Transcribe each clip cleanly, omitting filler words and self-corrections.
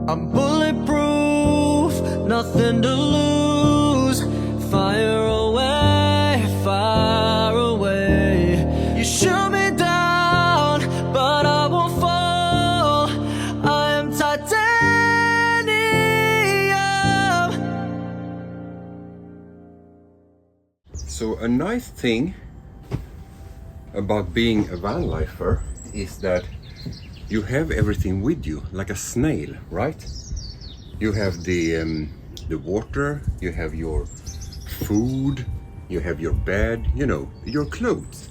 I'm bulletproof, nothing to lose. Fire away, fire away. You shoot me down, but I won't fall. I am titanium. So a nice thing about being a van lifer is that you have everything with you, like a snail, right? You have the water, you have your food, you have your bed, you know, your clothes.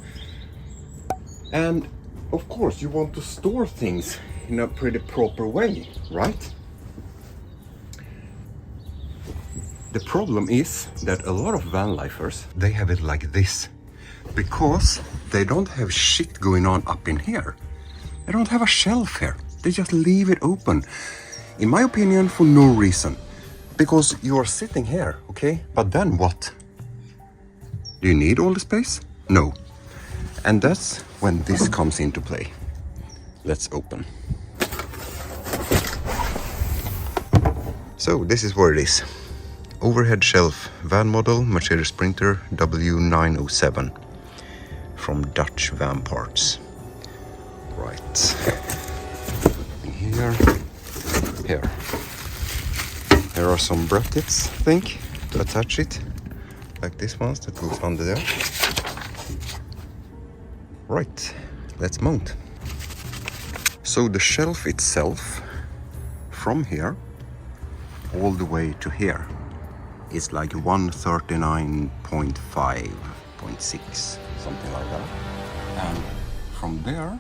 And of course you want to store things in a pretty proper way, right? The problem is that a lot of van lifers, they have it like this, because they don't have shit going on up in here. They don't have a shelf here. They just leave it open. In my opinion, for no reason. Because you are sitting here, okay? But then what? Do you need all the space? No. And that's when this comes into play. Let's open. So this is where it is. Overhead shelf, van model, Mercedes Sprinter W907 from Dutch Van Parts. Right. Here are some brackets, I think, to attach it, like this ones that goes under there. Right, let's mount. So the shelf itself, from here all the way to here, is like 139.5.6, something like that. And from there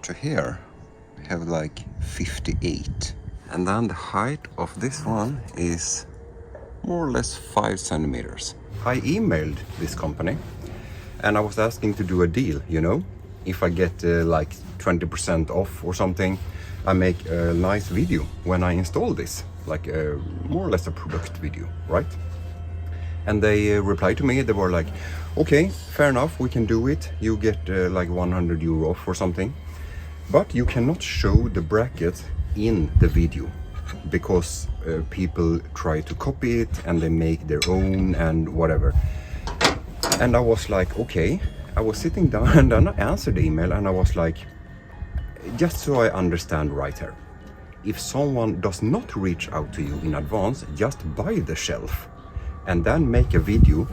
to here we have like 58. And then the height of this one is more or less 5 centimeters. I emailed this company and I was asking to do a deal, you know, if I get like 20% off or something, I make a nice video when I install this, like more or less a product video, right? And they replied to me, they were like, okay, fair enough, we can do it. You get like 100 euro off or something. But you cannot show the bracket in the video because people try to copy it and they make their own and whatever. And I was like, okay. I was sitting down and then I answered the email and I was like, just so I understand right here. If someone does not reach out to you in advance, just buy the shelf and then make a video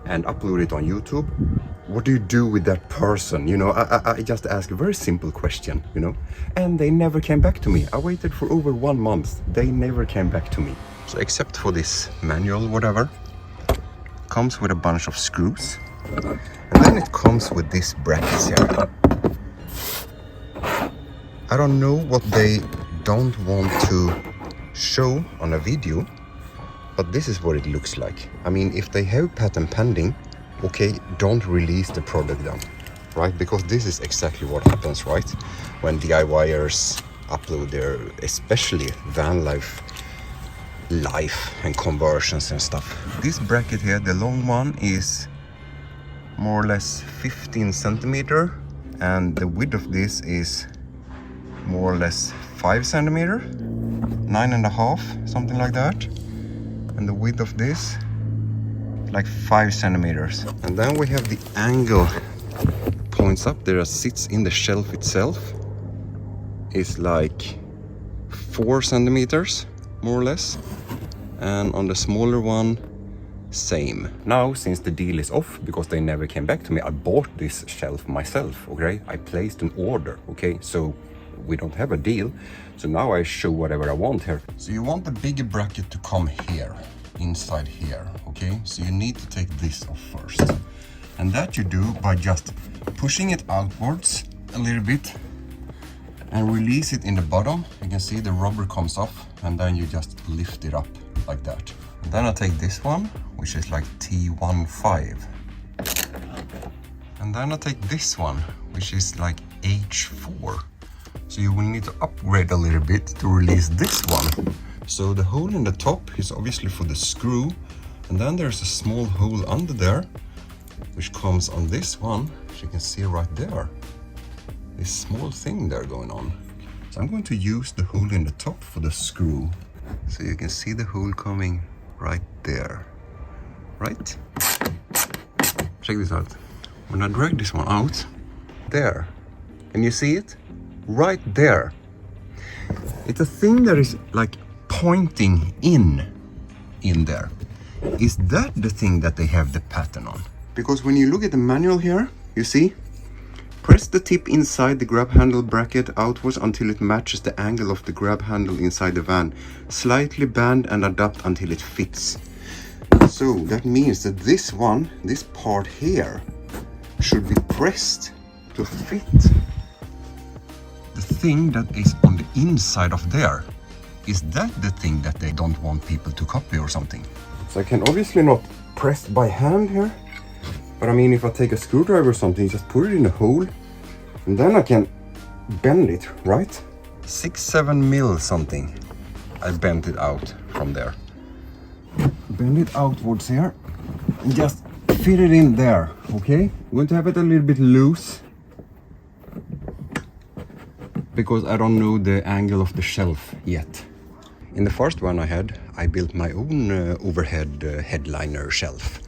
and upload it on YouTube. What do you do with that person? You know, I just asked a very simple question, you know, and they never came back to me. I waited for over 1 month. They never came back to me. So except for this manual, whatever, comes with a bunch of screws. And then it comes with this brackets here. I don't know what they don't want to show on a video, but this is what it looks like. I mean, if they have patent pending, okay, don't release the product then, right? Because this is exactly what happens, right? When DIYers upload their, especially van life and conversions and stuff. This bracket here, the long one, is more or less 15 centimeter, and the width of this is more or less 5 centimeter, 9.5, something like that. And the width of this, like 5 centimeters. And then we have the angle points up there, sits in the shelf itself, is like 4 centimeters, more or less. And on the smaller one, same. Now, since the deal is off, because they never came back to me, I bought this shelf myself, okay? I placed an order, okay? So we don't have a deal. So now I show whatever I want here. So you want the bigger bracket to come here, inside here, okay? So you need to take this off first. And that you do by just pushing it outwards a little bit and release it in the bottom. You can see the rubber comes off and then you just lift it up like that. And then I take this one, which is like T15. And then I take this one, which is like H4. So you will need to upgrade a little bit to release this one. So the hole in the top is obviously for the screw, and then there's a small hole under there, which comes on this one, as you can see right there. This small thing there going on. So I'm going to use the hole in the top for the screw. So you can see the hole coming right there. Right? Check this out. When I drag this one out, there. Can you see it? Right there. It's a thing that is like pointing in there. Is that the thing that they have the pattern on? Because when you look at the manual here, you see? Press the tip inside the grab handle bracket outwards until it matches the angle of the grab handle inside the van. Slightly bend and adapt until it fits. So that means that this one, this part here, should be pressed to fit the thing that is on the inside of there. Is that the thing that they don't want people to copy or something? So I can obviously not press by hand here, but I mean if I take a screwdriver or something, just put it in a hole and then I can bend it, right? 6-7 mil something. I bent it out from there. Bend it outwards here and just fit it in there, okay? I'm going to have it a little bit loose because I don't know the angle of the shelf yet. In the first one I had, I built my own overhead headliner shelf.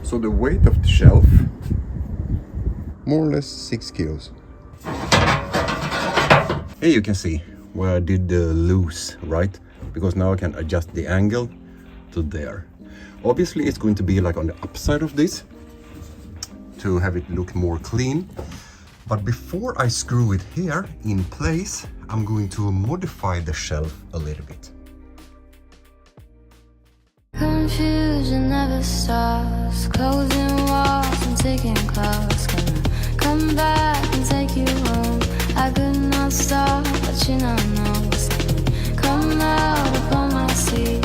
So the weight of the shelf, more or less 6 kilos. Here you can see where I did the loose, right? Because now I can adjust the angle to there. Obviously it's going to be like on the upside of this to have it look more clean. But before I screw it here in place, I'm going to modify the shelf a little bit. Confusion never stops, closing walls and taking calls. Gonna come back and take you home. I could not stop, but you now know. Come out upon my seas,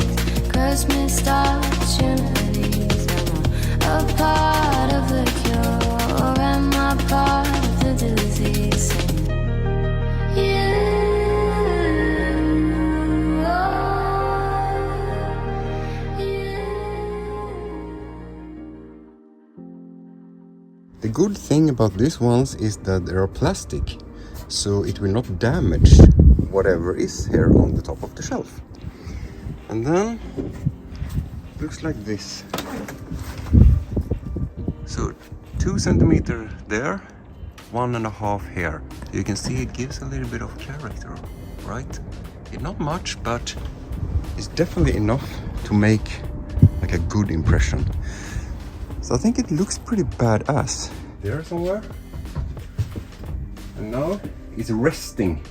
Christmas opportunities. I'm a part of the cure, and my part of the disease. The good thing about these ones is that they are plastic, so it will not damage whatever is here on the top of the shelf. And then it looks like this. So 2 centimeters there, 1.5 here. You can see it gives a little bit of character, right? It's not much, but it's definitely enough to make like a good impression. So I think it looks pretty badass. There somewhere. And now it's resting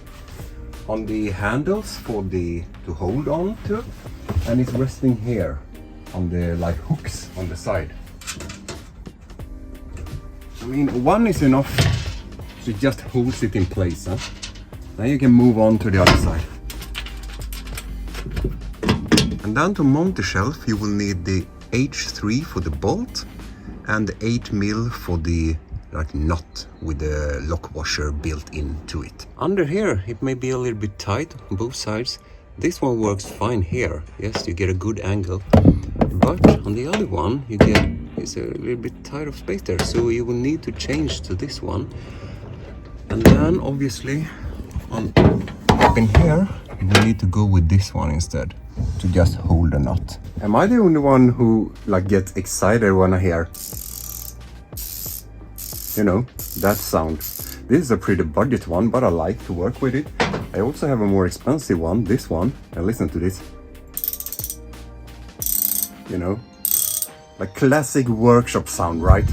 on the handles for the to hold on to, and it's resting here on the like hooks on the side. I mean, one is enough, so it just holds it in place. Huh? Then you can move on to the other side. And then to mount the shelf, you will need the H3 for the bolt and the 8 mil for the like nut with the lock washer built into it. Under here it may be a little bit tight on both sides. This one works fine here. Yes, you get a good angle. But on the other one you get it's a little bit tight of space there, so you will need to change to this one. And then obviously up in here you will need to go with this one instead to just hold the nut. Am I the only one who like gets excited when I hear, you know, that sound? This is a pretty budget one, but I like to work with it. I also have a more expensive one, this one, and listen to this. You know, like classic workshop sound, right?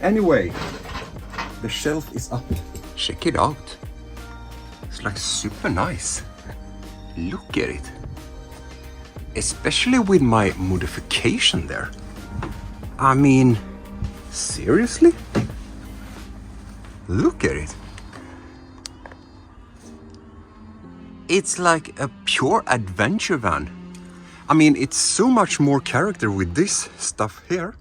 Anyway, the shelf is up. Check it out. It's like super nice. Look at it. Especially with my modification there. I mean, seriously? Look at it. It's like a pure adventure van. I mean, it's so much more character with this stuff here.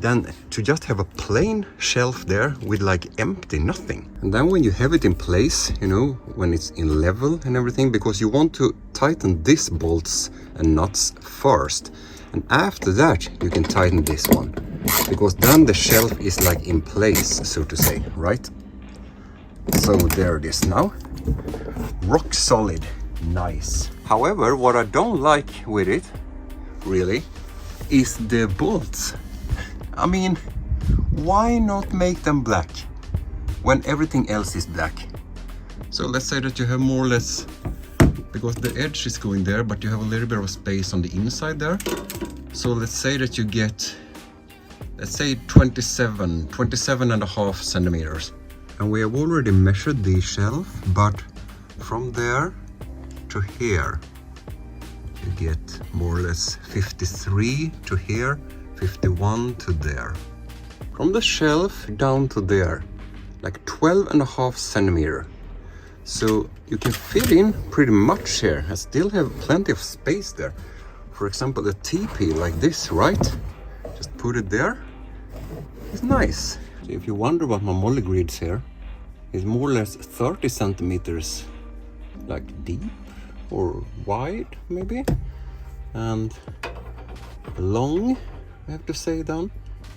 than to just have a plain shelf there with like empty nothing. And then when you have it in place, you know, when it's in level and everything, because you want to tighten these bolts and nuts first, and after that you can tighten this one, because then the shelf is like in place, so to say, right? So there it is now, rock solid, nice. However, what I don't like with it really is the bolts. I mean, why not make them black when everything else is black? So let's say that you have more or less, because the edge is going there, but you have a little bit of space on the inside there. So let's say that you get, let's say 27.5 centimeters. And we have already measured the shelf, but from there to here, you get more or less 53 to here, 51 to there. From the shelf down to there, like 12.5 centimeter. So you can fit in pretty much here. I still have plenty of space there. For example, a TP like this, right? Just put it there. It's nice. So if you wonder about my molly grids here, it's more or less 30 centimeters like deep or wide maybe, and long, I have to say, down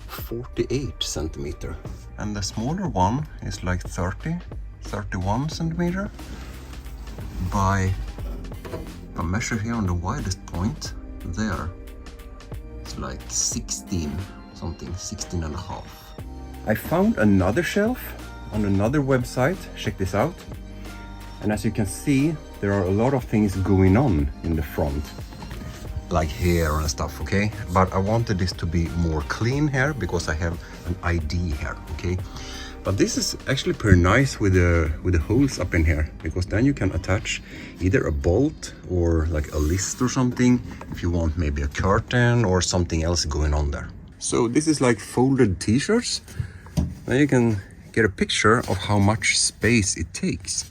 48 centimeter, and the smaller one is like 31 centimeter by, if I measure here on the widest point there, it's like 16 something, 16 and a half. I found another shelf on another website, check this out, and as you can see, there are a lot of things going on in the front, like here and stuff, okay? But I wanted this to be more clean here because I have an ID here, okay? But this is actually pretty nice with the holes up in here, because then you can attach either a bolt or like a list or something if you want maybe a curtain or something else going on there. So this is like folded t-shirts. Then you can get a picture of how much space it takes.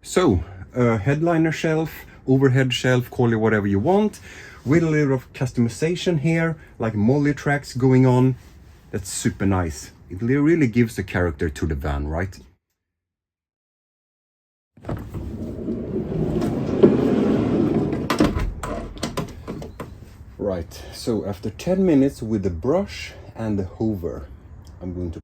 So a headliner shelf, overhead shelf, call it whatever you want, with a little of customization here, like molly tracks going on. That's super nice. It really gives a character to the van, right? Right, so after 10 minutes with the brush and the hoover, I'm going to